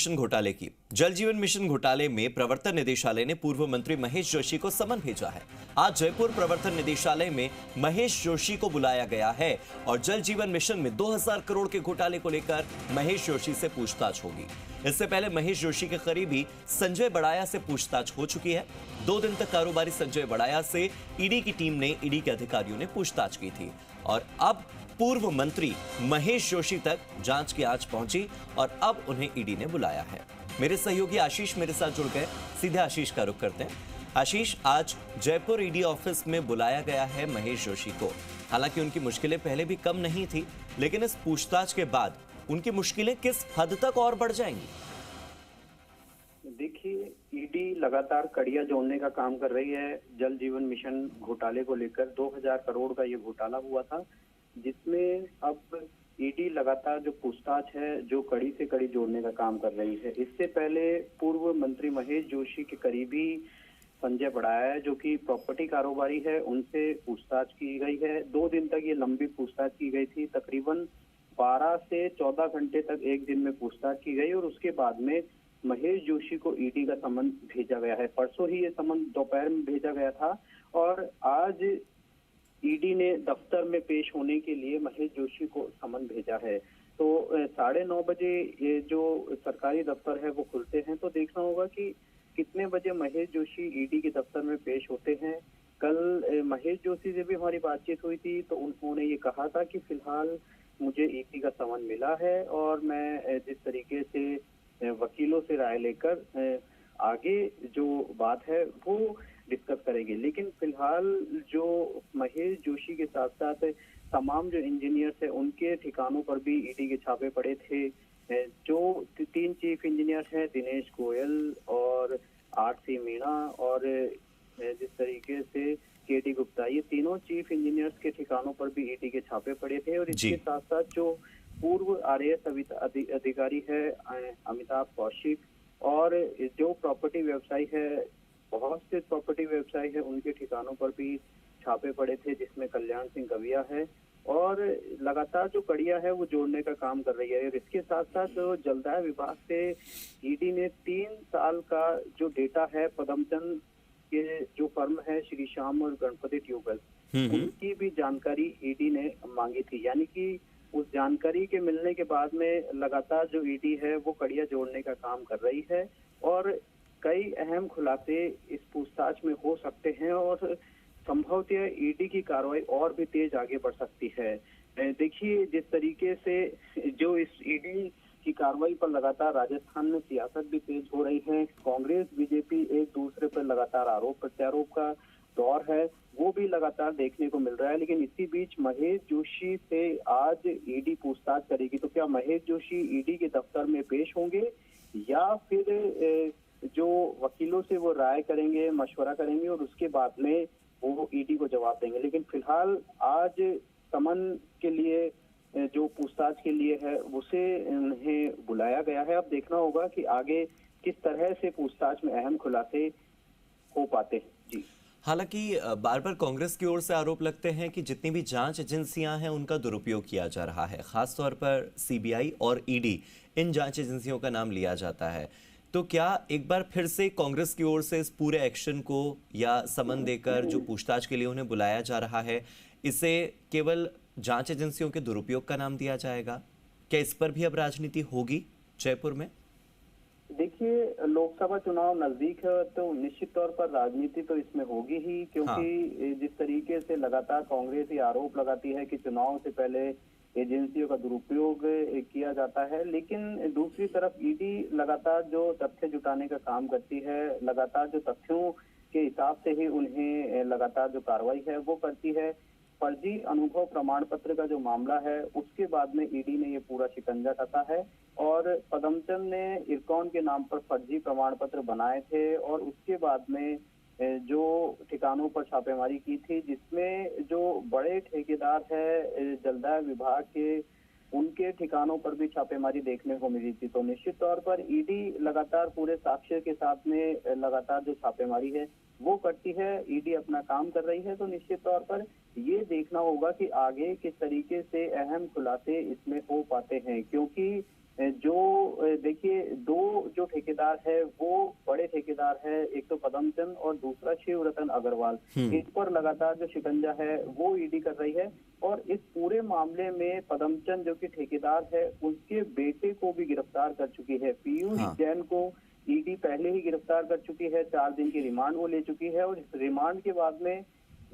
Mission घोटाले की। जल जीवन मिशन घोटाले में प्रवर्तन निदेशालय ने पूर्व मंत्री महेश जोशी को समन भेजा है। आज जयपुर प्रवर्तन निदेशालय में महेश जोशी को बुलाया गया है और जल जीवन मिशन में 2000 करोड़ के घोटाले को लेकर महेश जोशी से पूछताछ होगी। इससे पहले महेश जोशी के करीबी संजय बड़ाया से पूछताछ हो चुकी है। 2 दिन तक कारोबारी संजय बड़ाया से ईडी की टीम ने ईडी के अधिकारियों ने पूछताछ की थी और अब पूर्व मंत्री महेश जोशी तक जांच की आंच पहुंची और अब उन्हें ईडी ने बुलाया है। मेरे सहयोगी आशीष मेरे साथ जुड़ गए, सीधे आशीष का रुख करते हैं। आशीष, आज जयपुर ईडी ऑफिस में बुलाया गया है महेश जोशी को। हालांकि उनकी मुश्किलें पहले भी कम नहीं थी, लेकिन इस पूछताछ के बाद उनकी मुश्किलें किस हद तक और बढ़ जाएंगी? देखिए, ईडी लगातार कड़ियां जोड़ने का काम कर रही है। जल जीवन मिशन घोटाले को लेकर 2000 करोड़ का ये घोटाला हुआ था, जिसमें अब ईडी लगातार जो पूछताछ है जो कड़ी से कड़ी जोड़ने का काम कर रही है। इससे पहले पूर्व मंत्री महेश जोशी के करीबी संजय बड़ाया जो कि प्रॉपर्टी कारोबारी है, उनसे पूछताछ की गई है। 2 दिन तक ये लंबी पूछताछ की गई थी, तकरीबन 12 से 14 घंटे तक एक दिन में पूछताछ की गई और उसके बाद में महेश जोशी को ईडी का समन भेजा गया है। परसों ही ये समन दोपहर में भेजा गया था और आज ईडी ने दफ्तर में पेश होने के लिए महेश जोशी को समन भेजा है। तो 9:30 बजे ये जो सरकारी दफ्तर है वो खुलते हैं, तो देखना होगा कि कितने बजे महेश जोशी ईडी के दफ्तर में पेश होते हैं। कल महेश जोशी से भी हमारी बातचीत हुई थी, तो उन्होंने ये कहा था कि फिलहाल मुझे ईडी का समन मिला है और मैं जिस तरीके से वकीलों से राय लेकर आगे जो बात है वो डिस्कस करेंगे। लेकिन फिलहाल जो महेश जोशी के साथ साथ तमाम जो इंजीनियर्स हैं उनके ठिकानों पर भी ईडी के छापे पड़े थे। जो 3 चीफ इंजीनियर हैं, दिनेश गोयल और आरसी मीणा और जिस तरीके से केडी गुप्ता, ये तीनों चीफ इंजीनियर्स के ठिकानों पर भी ईडी के छापे पड़े थे। और इसके साथ साथ जो पूर्व आरएएस अधिकारी है अमिताभ कौशिक और जो प्रॉपर्टी व्यवसायी है, बहुत से प्रॉपर्टी व्यवसायी है, उनके ठिकानों पर भी छापे पड़े थे, जिसमें कल्याण सिंह गविया है। और लगातार जो कड़ियां है वो जोड़ने का काम कर रही है। और इसके साथ साथ जलदाय विभाग से ईडी ने 3 साल का जो डेटा है पदमचंद के जो फर्म है श्री श्याम और गणपति ट्यूबवेल, उनकी भी जानकारी ईडी ने मांगी थी। यानी कि उस जानकारी के मिलने के बाद में लगातार जो ईडी है वो कड़ियां जोड़ने का काम कर रही है और कई अहम खुलासे इस पूछताछ में हो सकते हैं और संभवतः ईडी की कार्रवाई और भी तेज आगे बढ़ सकती है। देखिए, जिस तरीके से जो इस ईडी की कार्रवाई पर लगातार राजस्थान में सियासत भी तेज हो रही है, कांग्रेस बीजेपी एक दूसरे पर लगातार आरोप प्रत्यारोप का दौर है, वो भी लगातार देखने को मिल रहा है। लेकिन इसी बीच महेश जोशी से आज ईडी पूछताछ करेगी, तो क्या महेश जोशी ईडी के दफ्तर में पेश होंगे या फिर जो वकीलों से वो राय करेंगे, मशवरा करेंगे और उसके बाद में वो ईडी को जवाब देंगे। लेकिन फिलहाल आज समन के लिए जो पूछताछ के लिए है उसे उन्हें बुलाया गया है। अब देखना होगा कि आगे किस तरह से पूछताछ में अहम खुलासे हो पाते हैं। जी, हालांकि बार बार कांग्रेस की ओर से आरोप लगते हैं कि जितनी भी जांच एजेंसियां हैं उनका दुरुपयोग किया जा रहा है, खासतौर पर सीबीआई और ईडी, इन जांच एजेंसियों का नाम लिया जाता है। तो क्या एक बार फिर से कांग्रेस की ओर से इस पूरे एक्शन को या समन देकर जो पूछताछ के लिए उन्हें बुलाया जा रहा है, इसे केवल जांच एजेंसियों के दुरुपयोग का नाम दिया जाएगा? क्या इस पर भी अब राजनीति होगी जयपुर में? देखिए, लोकसभा चुनाव नजदीक है तो निश्चित तौर पर राजनीति तो इसमें होगी ही, क्योंकि जिस तरीके से लगातार कांग्रेस ये आरोप लगाती है कि चुनाव से पहले एजेंसियों का दुरुपयोग किया जाता है। लेकिन दूसरी तरफ ईडी लगातार जो तथ्य जुटाने का काम करती है, लगातार जो तथ्यों के हिसाब से ही उन्हें लगातार जो कार्रवाई है वो करती है। फर्जी अनुभव प्रमाण पत्र का जो मामला है उसके बाद में ईडी ने ये पूरा शिकंजा कसा है और पदमचंद ने इरकॉन के नाम पर फर्जी प्रमाण पत्र बनाए थे और उसके बाद में जो ठिकानों पर छापेमारी की थी, जिसमें जो बड़े ठेकेदार है जलदाय विभाग के, उनके ठिकानों पर भी छापेमारी देखने को मिली थी। तो निश्चित तौर पर ईडी लगातार पूरे साक्ष्य के साथ में लगातार जो छापेमारी है वो करती है, ईडी अपना काम कर रही है। तो निश्चित तौर पर ये देखना होगा कि आगे किस तरीके से अहम खुलासे इसमें हो पाते हैं, क्योंकि देखिए, दो जो ठेकेदार है वो बड़े ठेकेदार है, एक तो पदमचंद और दूसरा शिवरतन अग्रवाल। इस पर लगातार जो शिकंजा है वो ईडी कर रही है और इस पूरे मामले में पदमचंद जो कि ठेकेदार है उसके बेटे को भी गिरफ्तार कर चुकी है। पीयूष जैन को ईडी पहले ही गिरफ्तार कर चुकी है, 4 दिन की रिमांड वो ले चुकी है और इस रिमांड के बाद में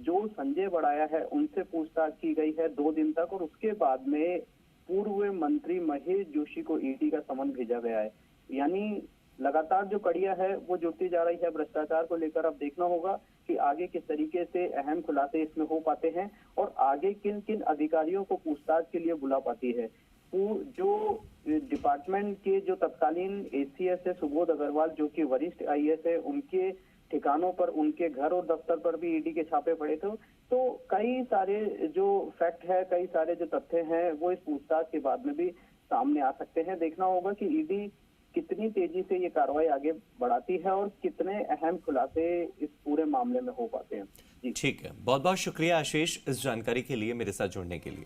जो संजय बड़ाया है उनसे पूछताछ की गई है 2 दिन तक और उसके बाद में पूर्व मंत्री महेश जोशी को ईडी का समन भेजा गया है। यानी लगातार जो कड़ियां है वो जुड़ती जा रही है भ्रष्टाचार को लेकर। अब देखना होगा कि आगे किस तरीके से अहम खुलासे इसमें हो पाते हैं और आगे किन किन अधिकारियों को पूछताछ के लिए बुला पाती है। जो डिपार्टमेंट के जो तत्कालीन एसीएस है सुबोध अग्रवाल जो कि वरिष्ठ आईएएस है, उनके ठिकानों पर, उनके घर और दफ्तर पर भी ईडी के छापे पड़े थे। तो कई सारे जो फैक्ट है, कई सारे जो तथ्य हैं वो इस पूछताछ के बाद में भी सामने आ सकते हैं। देखना होगा कि ईडी कितनी तेजी से ये कार्रवाई आगे बढ़ाती है और कितने अहम खुलासे इस पूरे मामले में हो पाते हैं। जी ठीक है, बहुत बहुत शुक्रिया आशीष इस जानकारी के लिए, मेरे साथ जुड़ने के लिए।